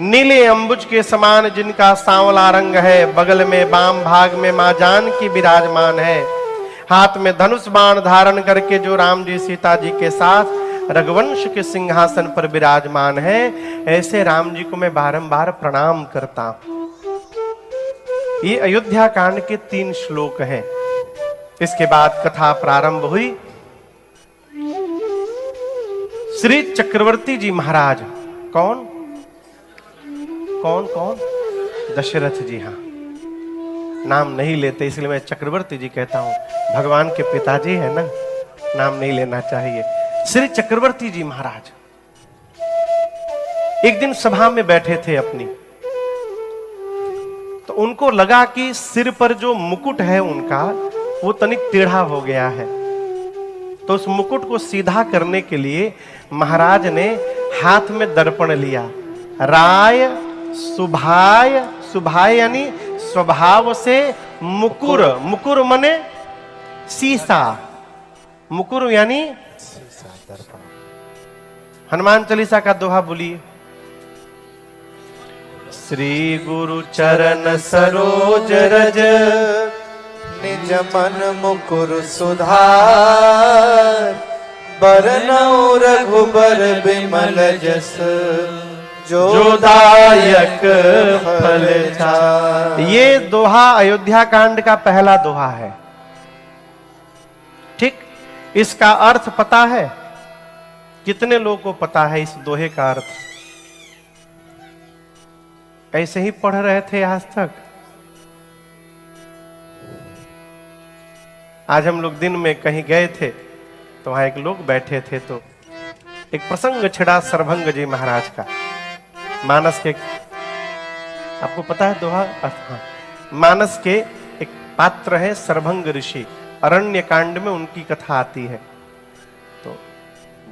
नीले अंबुज के समान जिनका सांवला रंग है, बगल में बाम भाग में मां जानकी विराजमान है, हाथ में धनुष बाण धारण करके जो राम जी सीता जी के साथ रघुवंश के सिंहासन पर विराजमान है, ऐसे राम जी को मैं बारंबार प्रणाम करता हूं। ये अयोध्या कांड के 3 श्लोक हैं। इसके बाद कथा प्रारंभ हुई। श्री चक्रवर्ती जी महाराज, कौन कौन कौन? दशरथ जी। हाँ, नाम नहीं लेते इसलिए मैं चक्रवर्ती जी कहता हूं। भगवान के पिताजी है ना, नाम नहीं लेना चाहिए। श्री चक्रवर्ती जी महाराज एक दिन सभा में बैठे थे अपनी, तो उनको लगा कि सिर पर जो मुकुट है उनका वो तनिक टेढ़ा हो गया है। तो उस मुकुट को सीधा करने के लिए महाराज ने हाथ में दर्पण लिया। राय सुभाय, सुभाय यानी स्वभाव से मुकुर, मुकुर मने सीसा, मुकुर यानी दर्पण। हनुमान चालीसा का दोहा बोलिए। श्री गुरु चरण सरोज रज, निज मन मुकुर सुधार, बरनउँ रघुबर बिमल जस, जो दायक फल चार। ये दोहा अयोध्या कांड का पहला दोहा है। ठीक, इसका अर्थ पता है? कितने लोगों को पता है इस दोहे का अर्थ? ऐसे ही पढ़ रहे थे आज तक? आज हम लोग दिन में कहीं गए थे तो वहां एक लोग बैठे थे, तो एक प्रसंग छिड़ा सरभंग जी महाराज का। मानस के, आपको पता है दोहा? हाँ, मानस के एक पात्र है सरभंग ऋषि, अरण्य कांड में उनकी कथा आती है। तो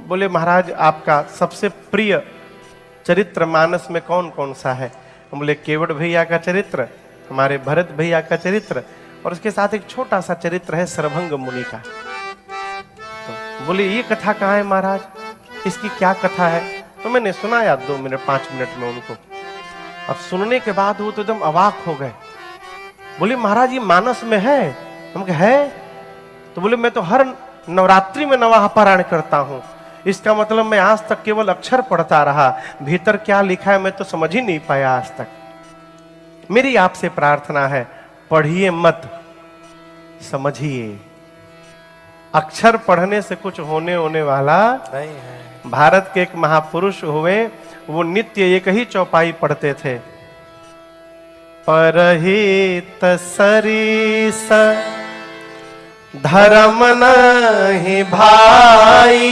बोले महाराज आपका सबसे प्रिय चरित्र मानस में कौन कौन सा है? हम बोले केवट भैया का चरित्र, हमारे भरत भैया का चरित्र, और उसके साथ एक छोटा सा चरित्र है सरभंग मुनि का। तो बोले ये कथा कहाँ है महाराज, इसकी क्या कथा है? तो मैंने सुनाया 2 मिनट 5 मिनट में उनको। अब सुनने के बाद वो तो एकदम अवाक हो गए। बोले महाराज ये मानस में है? हम कहे है? तो बोले मैं तो हर नवरात्रि में नवाह पारायण करता हूं। इसका मतलब मैं आज तक केवल अक्षर पढ़ता रहा, भीतर क्या लिखा है मैं तो समझ ही नहीं पाया आज तक। मेरी आपसे प्रार्थना है, पढ़िए मत, समझिए। अक्षर पढ़ने से कुछ होने वाला नहीं है। भारत के एक महापुरुष हुए, वो नित्य एक ही चौपाई पढ़ते थे। परहित सरिस धर्म नहीं भाई,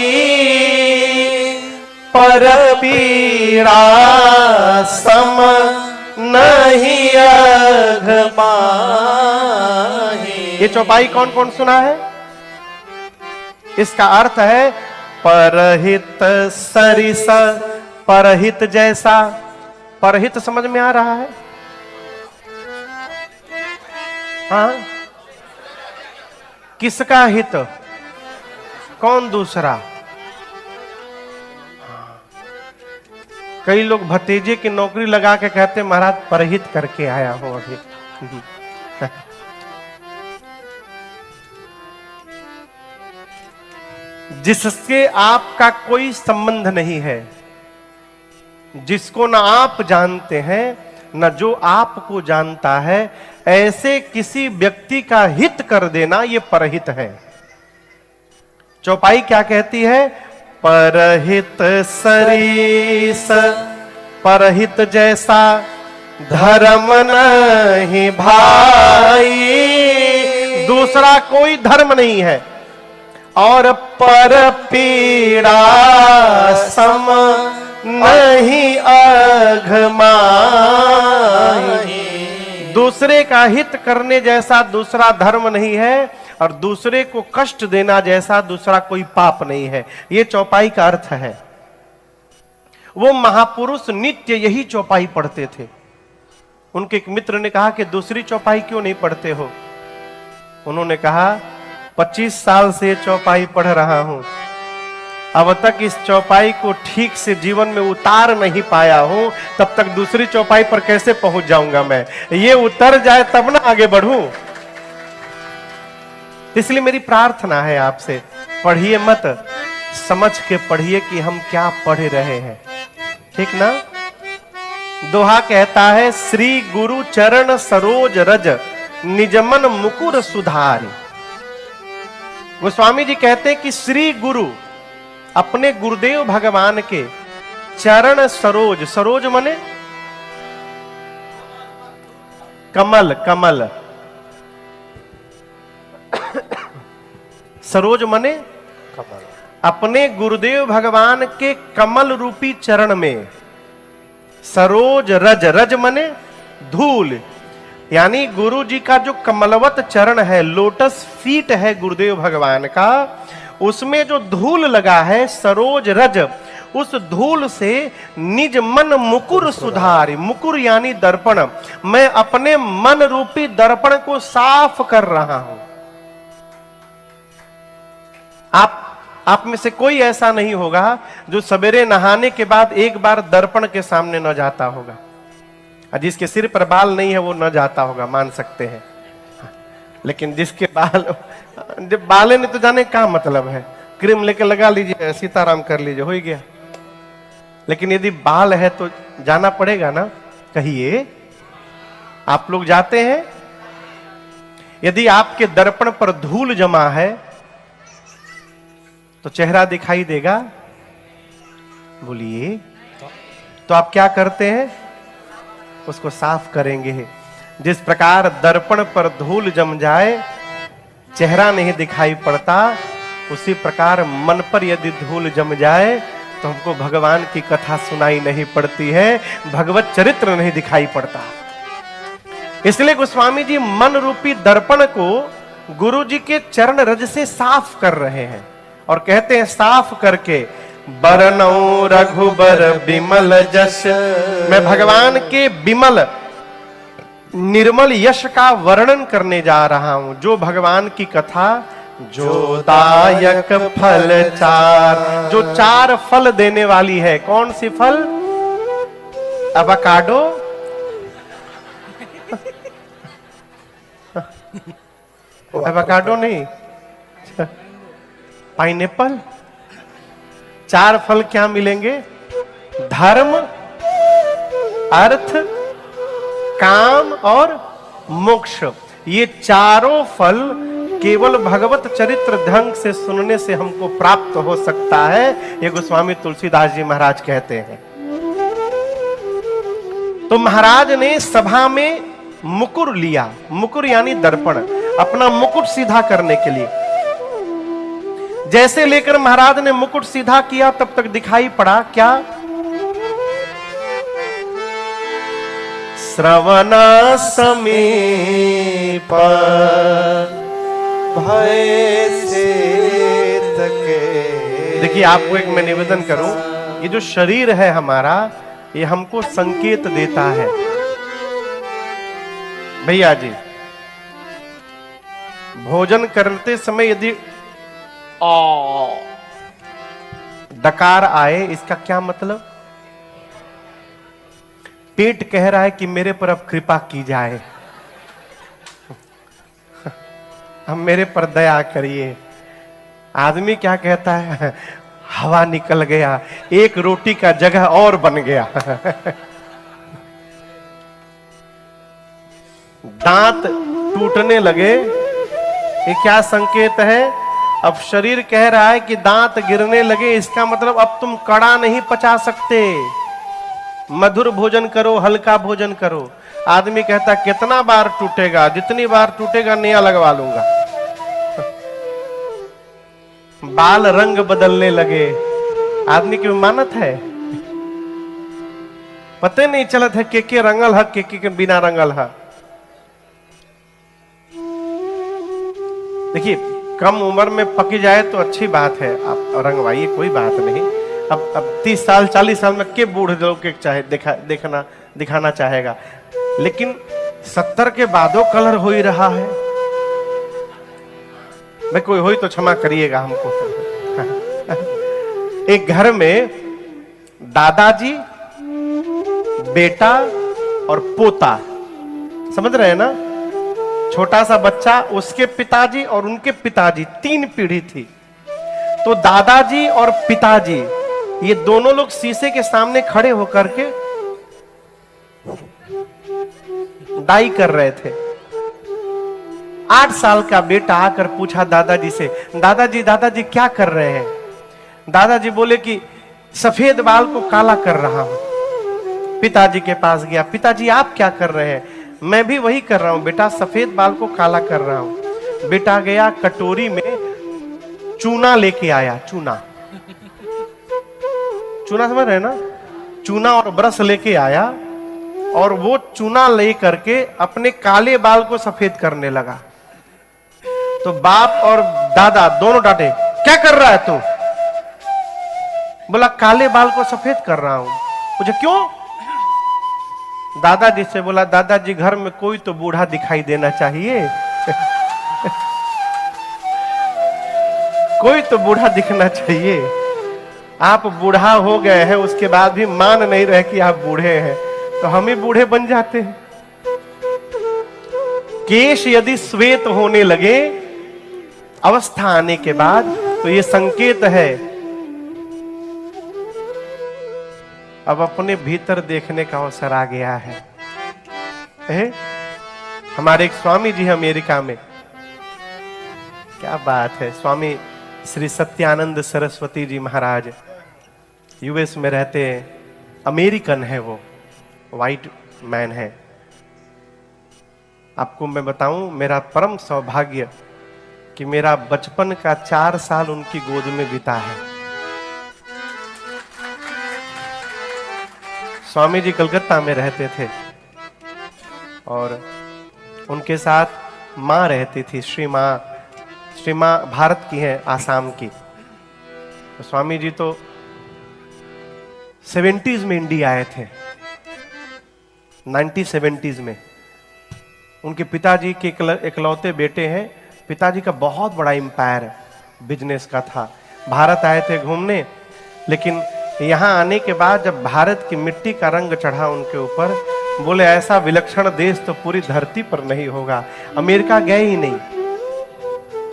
पर पीड़ा सम नहीं अघ माही। ये चौपाई कौन कौन सुना है? इसका अर्थ है परहित सरिस, परहित जैसा। परहित समझ में आ रहा है? हाँ, किसका हित? कौन दूसरा? कई लोग भतीजे की नौकरी लगा के कहते महाराज परहित करके आया हूं अभी। जिससे आपका कोई संबंध नहीं है, जिसको ना आप जानते हैं न जो आपको जानता है, ऐसे किसी व्यक्ति का हित कर देना ये परहित है। चौपाई क्या कहती है? परहित सरिस, परहित जैसा धर्म नहीं भाई। दूसरा कोई धर्म नहीं है। और पर पीड़ा सम नहीं अघ माही। दूसरे का हित करने जैसा दूसरा धर्म नहीं है, और दूसरे को कष्ट देना जैसा दूसरा कोई पाप नहीं है। ये चौपाई का अर्थ है। वो महापुरुष नित्य यही चौपाई पढ़ते थे। उनके एक मित्र ने कहा कि दूसरी चौपाई क्यों नहीं पढ़ते हो? उन्होंने कहा 25 साल से चौपाई पढ़ रहा हूं, अब तक इस चौपाई को ठीक से जीवन में उतार नहीं पाया हूं, तब तक दूसरी चौपाई पर कैसे पहुंच जाऊंगा मैं? ये उतर जाए तब ना आगे बढ़ूं। इसलिए मेरी प्रार्थना है आपसे, पढ़िए मत, समझ के पढ़िए कि हम क्या पढ़ रहे हैं, ठीक ना? दोहा कहता है, श्री गुरु चरण सरोज रज निजमन मुकुर सुधारी। गोस्वामी जी कहते हैं कि श्री गुरु, अपने गुरुदेव भगवान के चरण सरोज, सरोज माने कमल, कमल, सरोज माने कमल, अपने गुरुदेव भगवान के कमल रूपी चरण में, सरोज रज, रज माने धूल, यानी गुरु जी का जो कमलवत चरण है, लोटस फीट है गुरुदेव भगवान का, उसमें जो धूल लगा है सरोज रज, उस धूल से निज मन मुकुर सुधारी। मुकुर यानी दर्पण, मैं अपने मन रूपी दर्पण को साफ कर रहा हूं। आप में से कोई ऐसा नहीं होगा जो सवेरे नहाने के बाद एक बार दर्पण के सामने न जाता होगा। जिसके सिर पर बाल नहीं है वो न जाता होगा, मान सकते हैं, लेकिन जिसके बाल, जब बाले ने तो जाने क्या मतलब है, क्रीम लेके लगा लीजिए, सीताराम कर लीजिए, हो ही गया। लेकिन यदि बाल है तो जाना पड़ेगा ना, कहिए आप लोग जाते हैं? यदि आपके दर्पण पर धूल जमा है तो चेहरा दिखाई देगा? बोलिए। तो आप क्या करते हैं? उसको साफ करेंगे। जिस प्रकार दर्पण पर धूल जम जाए चेहरा नहीं दिखाई पड़ता, उसी प्रकार मन पर यदि धूल जम जाए तो हमको भगवान की कथा सुनाई नहीं पड़ती है, भगवत चरित्र नहीं दिखाई पड़ता। इसलिए गोस्वामी जी मन रूपी दर्पण को गुरु जी के चरण रज से साफ कर रहे हैं और कहते हैं, साफ करके बरनौ रघुबर बिमल जस, मैं भगवान के बिमल निर्मल यश का वर्णन करने जा रहा हूं। जो भगवान की कथा जो दायक फल चार, जो चार फल देने वाली है। कौन सी फल? एवोकाडो, एवोकाडो नहीं, पाइनएप्पल। चार फल क्या मिलेंगे? धर्म, अर्थ, काम और मोक्ष। ये चारों फल केवल भगवत चरित्र ढंग से सुनने से हमको प्राप्त हो सकता है, ये गोस्वामी तुलसीदास जी महाराज कहते हैं। तो महाराज ने सभा में मुकुर लिया, मुकुर यानी दर्पण, अपना मुकुट सीधा करने के लिए। जैसे लेकर महाराज ने मुकुट सीधा किया तब तक दिखाई पड़ा क्या? श्रवणा समीप भय से तके। देखिए, आपको एक मैं निवेदन करूं, ये जो शरीर है हमारा, ये हमको संकेत देता है। भैया जी, भोजन करते समय यदि डकार आए, इसका क्या मतलब? पेट कह रहा है कि मेरे पर अब कृपा की जाए, हम मेरे पर दया करिए। आदमी क्या कहता है? हवा निकल गया, एक रोटी का जगह और बन गया। दांत टूटने लगे, ये क्या संकेत है? अब शरीर कह रहा है कि दांत गिरने लगे, इसका मतलब अब तुम कड़ा नहीं पचा सकते, मधुर भोजन करो, हल्का भोजन करो। आदमी कहता कितना बार टूटेगा? जितनी बार टूटेगा नया लगवा लूंगा। बाल रंग बदलने लगे, आदमी की मानत है? पते नहीं चलत है के रंगल है, के बिना रंगल है। देखिए, कम उम्र में पकी जाए तो अच्छी बात है, आप रंगवाइए, कोई बात नहीं। अब 30 साल 40 साल में के बूढ़े लोग के चाहे दिखाना चाहेगा, लेकिन 70 के बादो कलर हो ही रहा है। मैं कोई हो तो क्षमा करिएगा हमको। एक घर में दादाजी, बेटा और पोता, समझ रहे हैं ना, छोटा सा बच्चा, उसके पिताजी और उनके पिताजी, 3 पीढ़ी थी। तो दादाजी और पिताजी ये दोनों लोग शीशे के सामने खड़े होकर के डाई कर रहे थे। 8 साल का बेटा आकर पूछा दादाजी से, दादाजी दादाजी क्या कर रहे हैं? दादाजी बोले कि सफेद बाल को काला कर रहा हूं। पिताजी के पास गया, पिताजी आप क्या कर रहे हैं? मैं भी वही कर रहा हूं बेटा, सफेद बाल को काला कर रहा हूं। बेटा गया कटोरी में चूना लेके आया, चूना समझ रहे हैं ना, चूना और ब्रश लेके आया और वो चूना ले करके अपने काले बाल को सफेद करने लगा। तो बाप और दादा दोनों डांटे, क्या कर रहा है तू? बोला काले बाल को सफेद कर रहा हूं। मुझे क्यों? दादाजी से बोला, दादाजी घर में कोई तो बूढ़ा दिखाई देना चाहिए कोई तो बूढ़ा दिखना चाहिए। आप बूढ़ा हो गए हैं, उसके बाद भी मान नहीं रहे कि आप बूढ़े हैं, तो हम ही बूढ़े बन जाते हैं। केश यदि श्वेत होने लगे अवस्था आने के बाद, तो ये संकेत है अब अपने भीतर देखने का अवसर आ गया है। हमारे एक स्वामी जी हैं अमेरिका में, क्या बात है, स्वामी श्री सत्यानंद सरस्वती जी महाराज, यूएस में रहते हैं, अमेरिकन है वो, वाइट मैन है। आपको मैं बताऊं, मेरा परम सौभाग्य कि मेरा बचपन का 4 साल उनकी गोद में बीता है। स्वामी जी कलकत्ता में रहते थे और उनके साथ माँ रहती थी, श्री माँ भारत की है, आसाम की। तो स्वामी जी तो 70s में इंडिया आए थे, 1970s में। उनके पिताजी के इकलौते बेटे हैं। पिताजी का बहुत बड़ा एम्पायर बिजनेस का था। भारत आए थे घूमने, लेकिन यहाँ आने के बाद जब भारत की मिट्टी का रंग चढ़ा उनके ऊपर, बोले ऐसा विलक्षण देश तो पूरी धरती पर नहीं होगा। अमेरिका गए ही नहीं,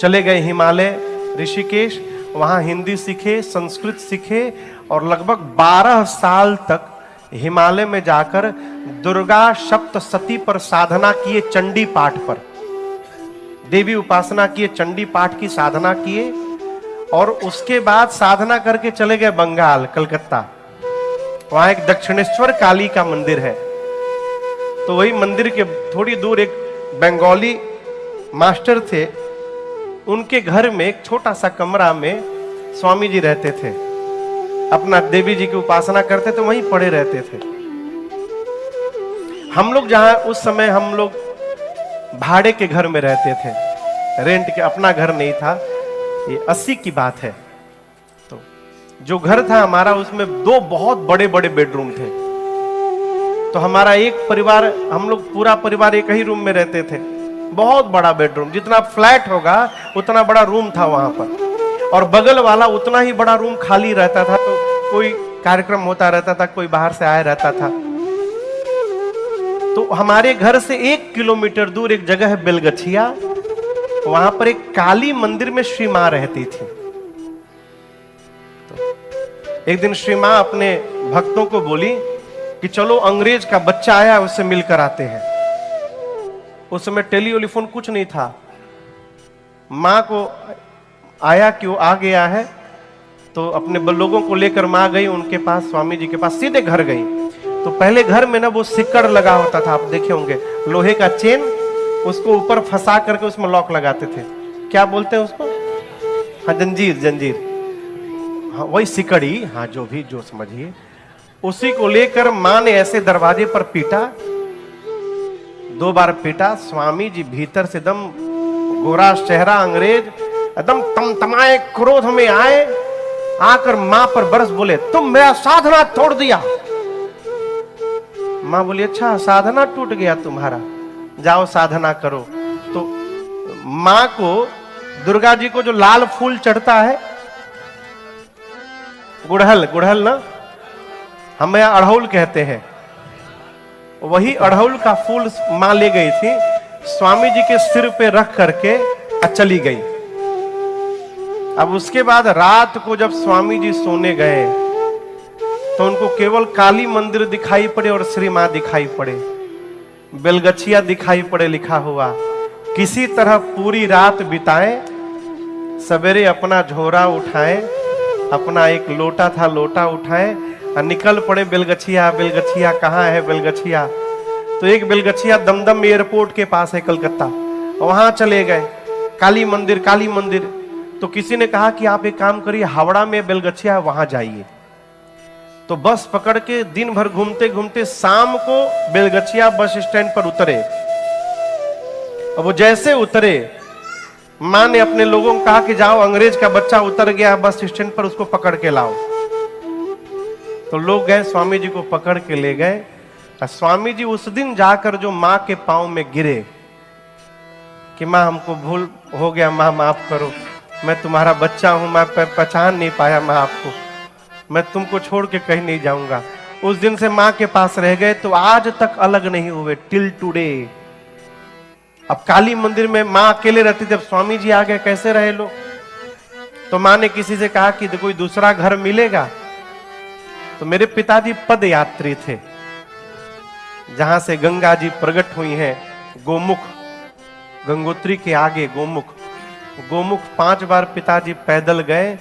चले गए हिमालय, ऋषिकेश, वहां हिंदी सीखे, संस्कृत सीखे और लगभग 12 साल तक हिमालय में जाकर दुर्गा सप्तशती पर साधना किए, चंडी पाठ पर देवी उपासना किए, चंडी पाठ की साधना किए और उसके बाद साधना करके चले गए बंगाल, कलकत्ता। वहां एक दक्षिणेश्वर काली का मंदिर है, तो वही मंदिर के थोड़ी दूर एक बंगाली मास्टर थे, उनके घर में एक छोटा सा कमरा में स्वामी जी रहते थे, अपना देवी जी की उपासना करते थे, वहीं पड़े रहते थे। हम लोग जहां उस समय हम लोग भाड़े के घर में रहते थे, रेंट के, अपना घर नहीं था, ये 80 की बात है। तो जो घर था हमारा, उसमें 2 बहुत बड़े बड़े बेडरूम थे। तो हमारा एक परिवार, हम लोग पूरा परिवार एक ही रूम में रहते थे, बहुत बड़ा बेडरूम, जितना फ्लैट होगा उतना बड़ा रूम था वहां पर, और बगल वाला उतना ही बड़ा रूम खाली रहता था। तो कोई कार्यक्रम होता रहता था, कोई बाहर से आया रहता था। तो हमारे घर से 1 किलोमीटर दूर एक जगह है बेलगछिया, वहां पर एक काली मंदिर में श्री मां रहती थी। तो एक दिन श्री मां अपने भक्तों को बोली कि चलो अंग्रेज का बच्चा आया, उससे मिलकर आते हैं। उस समय टेलीफोन कुछ नहीं था। मां को आया कि वो आ गया है, तो अपने लोगों को लेकर मां गई उनके पास, स्वामी जी के पास, सीधे घर गई। तो पहले घर में ना वो सिक्कड़ लगा होता था, आप देखे होंगे, लोहे का चेन, उसको ऊपर फंसा करके उसमें लॉक लगाते थे, क्या बोलते हैं उसको? हाँ, जंजीर, हाँ वही सिकड़ी, हाँ जो भी, जो समझिए, उसी को लेकर मां ने ऐसे दरवाजे पर पीटा, 2 बार पीटा। स्वामी जी भीतर से एकदम गोरा चेहरा, अंग्रेज एकदम तमतमाए, क्रोध में आए, आकर मां पर बरस बोले, तुम मेरा साधना तोड़ दिया। मां बोली, अच्छा साधना टूट गया तुम्हारा, जाओ साधना करो। तो मां को, दुर्गा जी को जो लाल फूल चढ़ता है, गुड़हल, गुड़हल ना, हम यहाँ अड़हुल कहते हैं। वही अड़हुल का फूल मां ले गई थी, स्वामी जी के सिर पे रख करके चली गई। अब उसके बाद रात को जब स्वामी जी सोने गए तो उनको केवल काली मंदिर दिखाई पड़े और श्री मां दिखाई पड़े, बेलगछिया दिखाई पड़े लिखा हुआ। किसी तरह पूरी रात बिताए, सवेरे अपना झोरा उठाए, अपना एक लोटा था लोटा उठाए और निकल पड़े। बेलगछिया, बेलगछिया कहाँ है बेलगछिया? तो एक बेलगछिया दमदम एयरपोर्ट के पास है कलकत्ता, वहां चले गए। काली मंदिर, काली मंदिर। तो किसी ने कहा कि आप एक काम करिए, हावड़ा में बेलगछिया वहां जाइए। तो बस पकड़ के दिन भर घूमते घूमते शाम को बेलगछिया बस स्टैंड पर उतरे। अब वो जैसे उतरे, मां ने अपने लोगों को कहा कि जाओ, अंग्रेज का बच्चा उतर गया बस स्टैंड पर, उसको पकड़ के लाओ। तो लोग गए, स्वामी जी को पकड़ के ले गए। और स्वामी जी उस दिन जाकर जो मां के पांव में गिरे कि मां हमको भूल हो गया, मां माफ करो, मैं तुम्हारा बच्चा हूं, मैं पहचान नहीं पाया मां आपको, मैं तुमको छोड़ के कहीं नहीं जाऊंगा। उस दिन से मां के पास रह गए, तो आज तक अलग नहीं हुए, टिल टुडे। अब काली मंदिर में मां अकेले रहती थी, जब स्वामी जी आ गए कैसे रहे लोग? तो मां ने किसी से कहा कि कोई दूसरा घर मिलेगा। तो मेरे पिताजी पद यात्री थे, जहां से गंगा जी प्रकट हुई हैं, गोमुख, गंगोत्री के आगे गोमुख। गोमुख 5 बार पिताजी पैदल गए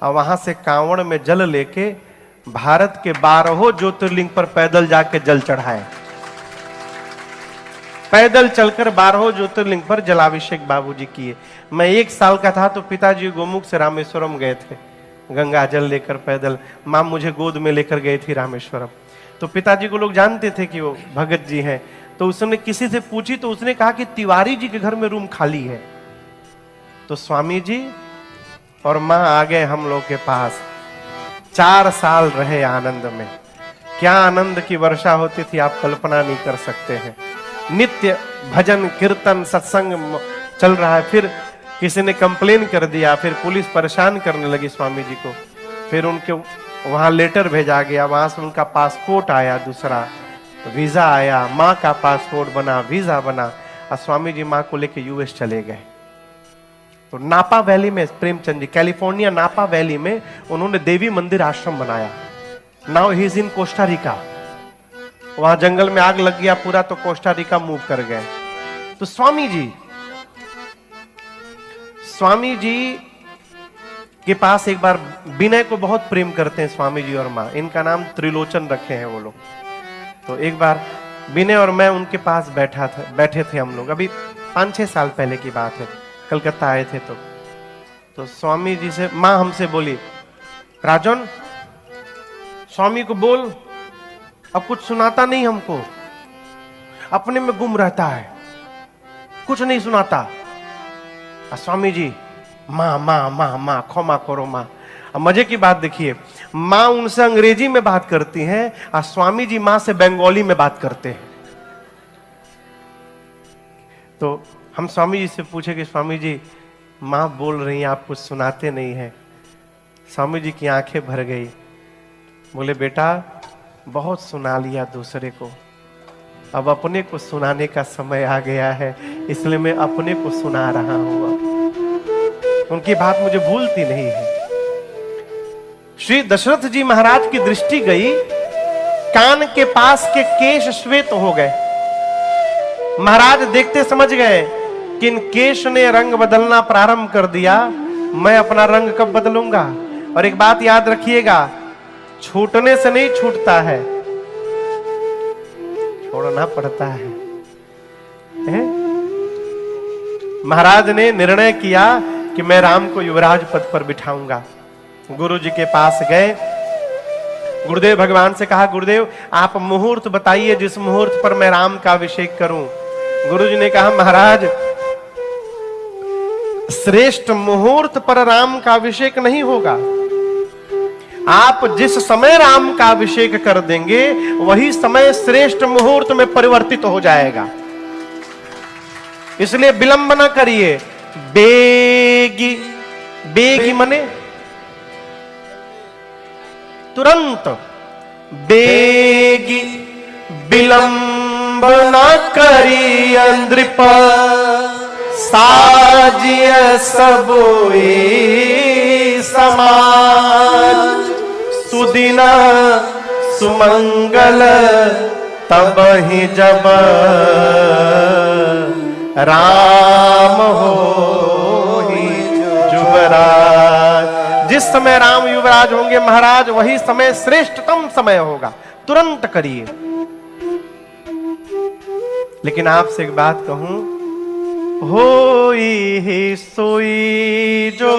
और वहां से कांवड़ में जल लेके भारत के 12 ज्योतिर्लिंग पर पैदल जाके जल चढ़ाए। पैदल चलकर 12 ज्योतिर्लिंग पर जलाभिषेक बाबूजी किए। मैं 1 साल का था तो पिताजी गोमुख से रामेश्वरम गए थे, गंगा जल लेकर पैदल। मां मुझे गोद में लेकर गई थी रामेश्वरम। तो पिताजी को लोग जानते थे कि वो भगत जी हैं। तो उसने किसी से पूछी तो उसने कहा कि तिवारी जी के घर में रूम खाली है। तो स्वामी जी और मां आ गए हम लोग के पास। 4 साल रहे आनंद में। क्या आनंद की वर्षा होती थी, आप कल्पना नहीं कर सकते हैं। नित्य भजन कीर्तन सत्संग चल रहा है। फिर किसी ने कंप्लेन कर दिया, फिर पुलिस परेशान करने लगी स्वामी जी को। फिर उनके वहां लेटर भेजा गया, वहां से उनका पासपोर्ट आया, दूसरा वीजा आया, माँ का पासपोर्ट बना, वीजा बना, और स्वामी जी माँ को लेके यूएस चले गए। तो नापा वैली में, प्रेमचंद जी कैलिफोर्निया नापा वैली में उन्होंने देवी मंदिर आश्रम बनाया। Now he is in Costa Rica. वहां जंगल में आग लग गया पूरा, तो कोस्टा रिका मूव कर गए। तो स्वामी जी के पास एक बार, विनय को बहुत प्रेम करते हैं स्वामी जी और माँ, इनका नाम त्रिलोचन रखे हैं वो लोग। तो एक बार विनय और मैं उनके पास बैठे थे हम लोग, अभी 5-6 साल पहले की बात है, कलकत्ता आए थे। तो स्वामी जी से माँ हमसे बोली, राजन स्वामी को बोल, अब कुछ सुनाता नहीं हमको, अपने में गुम रहता है, कुछ नहीं सुनाता। स्वामी जी माँ माँ माँ माँ क्षमा करो माँ। अब मजे की बात देखिए, माँ उनसे अंग्रेजी में बात करती हैं और स्वामी जी माँ से बंगाली में बात करते हैं। तो हम स्वामी जी से पूछे कि स्वामी जी माँ बोल रही हैं, आप कुछ सुनाते नहीं हैं। स्वामी जी की आंखें भर गई, बोले बेटा बहुत सुना लिया दूसरे को, अब अपने को सुनाने का समय आ गया है, इसलिए मैं अपने को सुना रहा हूं। उनकी बात मुझे भूलती नहीं है। श्री दशरथ जी महाराज की दृष्टि गई, कान के पास के केश श्वेत हो गए। महाराज देखते समझ गए कि इन केश ने रंग बदलना प्रारंभ कर दिया, मैं अपना रंग कब बदलूंगा। और एक बात याद रखिएगा, छूटने से नहीं छूटता है, छोड़ना पड़ता है। महाराज ने निर्णय किया कि मैं राम को युवराज पद पर बिठाऊंगा। गुरु जी के पास गए, गुरुदेव भगवान से कहा, गुरुदेव आप मुहूर्त बताइए जिस मुहूर्त पर मैं राम का अभिषेक करूं। गुरु जी ने कहा, महाराज श्रेष्ठ मुहूर्त पर राम का अभिषेक नहीं होगा, आप जिस समय राम का अभिषेक कर देंगे वही समय श्रेष्ठ मुहूर्त में परिवर्तित हो जाएगा, इसलिए विलंब न करिए। बेगी, बेगी मने तुरंत बेगी विलंब न करी नृप साजिय सबोई समाज सुदिना सुमंगल तब ही जब राम हो युवराज। जिस समय राम युवराज होंगे महाराज, वही समय श्रेष्ठतम समय होगा, तुरंत करिए। लेकिन आपसे एक बात कहूं, होई ही सोई जो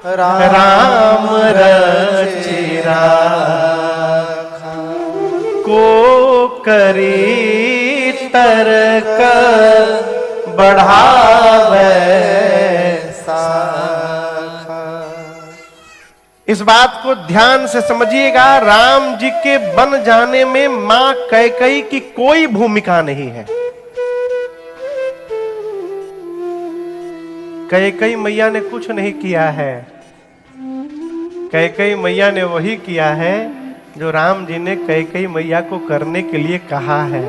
राम रचि राखा, को करी तर्क बढ़ावे साखा। इस बात को ध्यान से समझिएगा, राम जी के बन जाने में मां कैकेयी की कोई भूमिका नहीं है। कैकेयी मैया ने कुछ नहीं किया है। कैकेयी मैया ने वही किया है जो राम जी ने कैकेयी मैया को करने के लिए कहा है।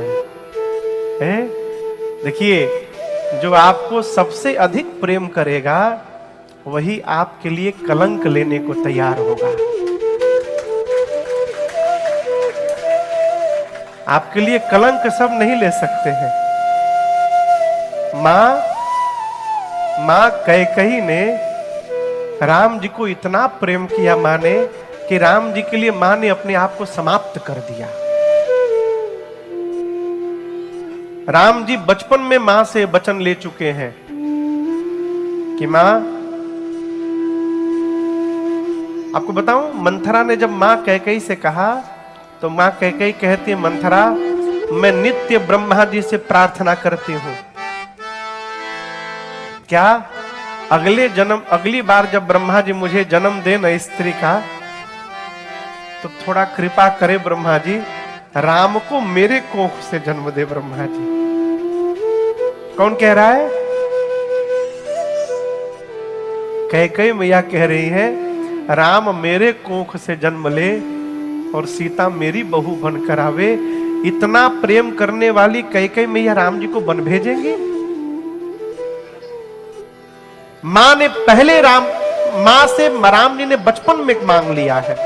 देखिए, जो आपको सबसे अधिक प्रेम करेगा वही आपके लिए कलंक लेने को तैयार होगा। आपके लिए कलंक सब नहीं ले सकते हैं। मां कैकेयी ने राम जी को इतना प्रेम किया, मां ने, कि राम जी के लिए मां ने अपने आप को समाप्त कर दिया। राम जी बचपन में मां से वचन ले चुके हैं कि मां, आपको बताऊं, मंथरा ने जब मां कैकेयी से कहा तो मां कैकेयी कहती है, मंथरा, मैं नित्य ब्रह्मा जी से प्रार्थना करती हूं, क्या अगली बार जब ब्रह्मा जी मुझे जन्म दे न स्त्री का, तो थोड़ा कृपा करे ब्रह्मा जी, राम को मेरे कोख से जन्म दे ब्रह्मा जी। कौन कह रहा है? कैकेयी मैया कह रही है, राम मेरे कोख से जन्म ले और सीता मेरी बहू बनकर आवे। इतना प्रेम करने वाली कैकेयी मैया राम जी को बन भेजेंगी? मां ने पहले मां से राम जी ने बचपन में मांग लिया है।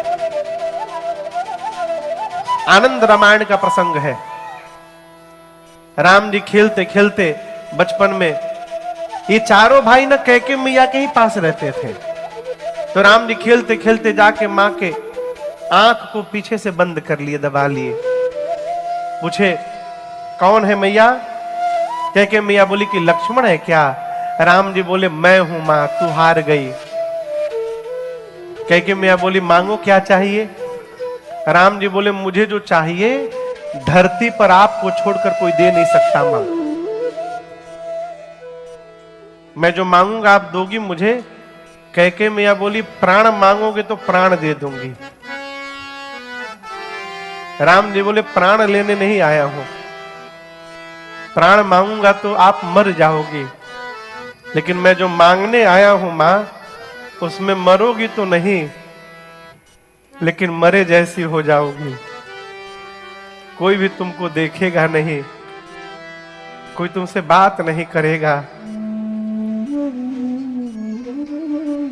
आनंद रामायण का प्रसंग है। राम जी खेलते खेलते बचपन में, ये चारों भाई ना कैकेयी मैया के ही पास रहते थे, तो राम जी खेलते खेलते जाके मां के आंख को पीछे से बंद कर लिए, दबा लिए। पूछे, कौन है मैया? कैकेयी मैया बोली कि लक्ष्मण है क्या? राम जी बोले, मैं हूं मां, तू हार गई। कैकेयी मैया बोली, मांगो क्या चाहिए? राम जी बोले, मुझे जो चाहिए धरती पर आपको छोड़कर कोई दे नहीं सकता मां। मैं जो मांगूंगा आप दोगी मुझे? कैकेयी मैया बोली, प्राण मांगोगे तो प्राण दे दूंगी। राम जी बोले, प्राण लेने नहीं आया हूं, प्राण मांगूंगा तो आप मर जाओगी, लेकिन मैं जो मांगने आया हूं मां, उसमें मरोगी तो नहीं, लेकिन मरे जैसी हो जाओगी। कोई भी तुमको देखेगा नहीं, कोई तुमसे बात नहीं करेगा,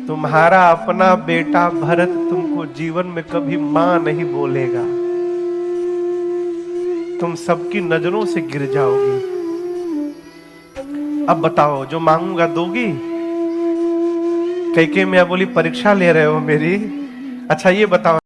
तुम्हारा अपना बेटा भरत तुमको जीवन में कभी मां नहीं बोलेगा, तुम सबकी नजरों से गिर जाओगी। अब बताओ, जो मांगूंगा दोगी? कैकेयी मैया बोली, परीक्षा ले रहे हो मेरी? अच्छा ये बताओ,